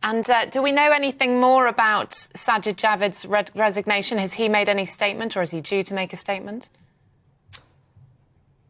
And do we know anything more about Sajid Javid's resignation? Has he made any statement, or is he due to make a statement?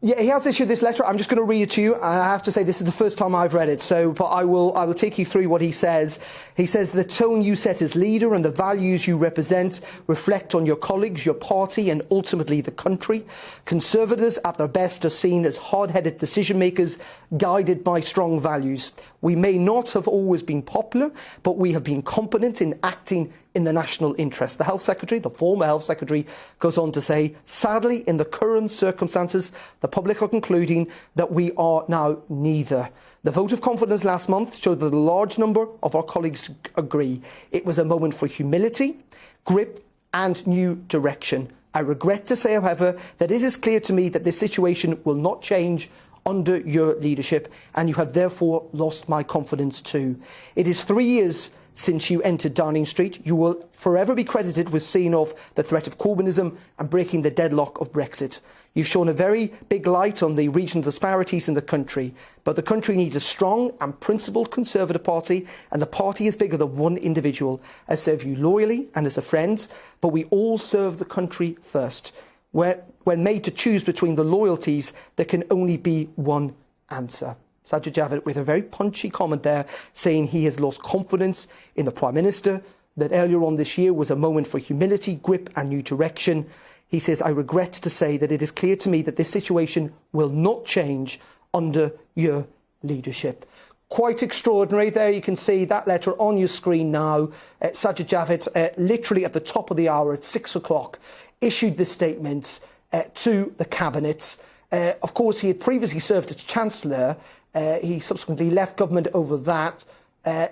Yeah, he has issued this letter. I'm just going to read it to you. I have to say this is the first time I've read it, but I will take you through what he says. He says, the tone you set as leader and the values you represent reflect on your colleagues, your party and ultimately the country. Conservatives at their best are seen as hard-headed decision makers guided by strong values. We may not have always been popular, but we have been competent in acting in the national interest. The Health Secretary, the former Health Secretary, goes on to say, sadly, in the current circumstances, the public are concluding that we are now neither. The vote of confidence last month showed that a large number of our colleagues agree. It was a moment for humility, grip and new direction. I regret to say, however, that it is clear to me that this situation will not change under your leadership, and you have therefore lost my confidence too. It is 3 years since you entered Downing Street. You will forever be credited with seeing off the threat of Corbynism and breaking the deadlock of Brexit. You've shown a very big light on the regional disparities in the country, but the country needs a strong and principled Conservative party, and the party is bigger than one individual. I serve you loyally and as a friend, but we all serve the country first. When made to choose between the loyalties, there can only be one answer. Sajid Javid with a very punchy comment there, saying he has lost confidence in the Prime Minister, that earlier on this year was a moment for humility, grip and new direction. He says, I regret to say that it is clear to me that this situation will not change under your leadership. Quite extraordinary. There you can see that letter on your screen now. Sajid Javid, literally at the top of the hour at 6 o'clock, issued this statement to the Cabinet. Of course, he had previously served as Chancellor. He subsequently left government over that.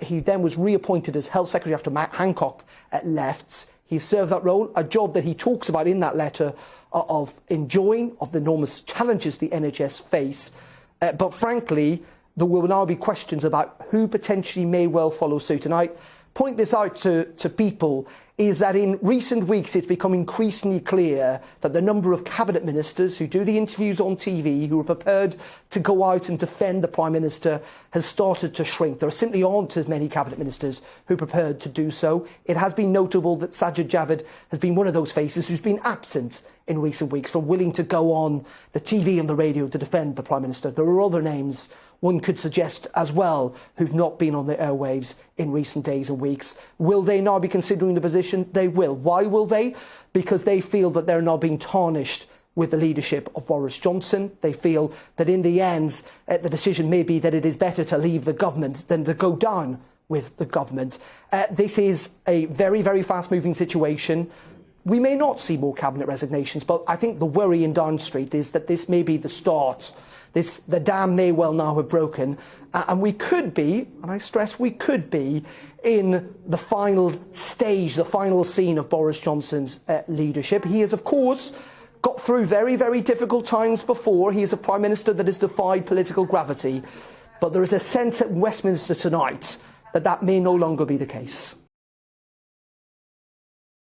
He then was reappointed as Health Secretary after Matt Hancock left. He served that role, a job that he talks about in that letter of enjoying, of the enormous challenges the NHS face. But frankly, there will now be questions about who potentially may well follow suit. And I point this out to people, is that in recent weeks it's become increasingly clear that the number of cabinet ministers who do the interviews on TV, who are prepared to go out and defend the Prime Minister, has started to shrink. There simply aren't as many cabinet ministers who are prepared to do so. It has been notable that Sajid Javid has been one of those faces who's been absent in recent weeks from willing to go on the TV and the radio to defend the Prime Minister. There are other names one could suggest as well who've not been on the airwaves in recent days and weeks. Will they now be considering the position? They will. Why will they? Because they feel that they're now being tarnished with the leadership of Boris Johnson. They feel that in the end, the decision may be that it is better to leave the government than to go down with the government. This is a very, very fast-moving situation. We may not see more cabinet resignations, but I think the worry in Downing Street is that this may be the start. The dam may well now have broken, and we could be, and I stress we could be, in the final stage, the final scene of Boris Johnson's leadership. He has, of course, got through very, very difficult times before. He is a Prime Minister that has defied political gravity, but there is a sense at Westminster tonight that that may no longer be the case.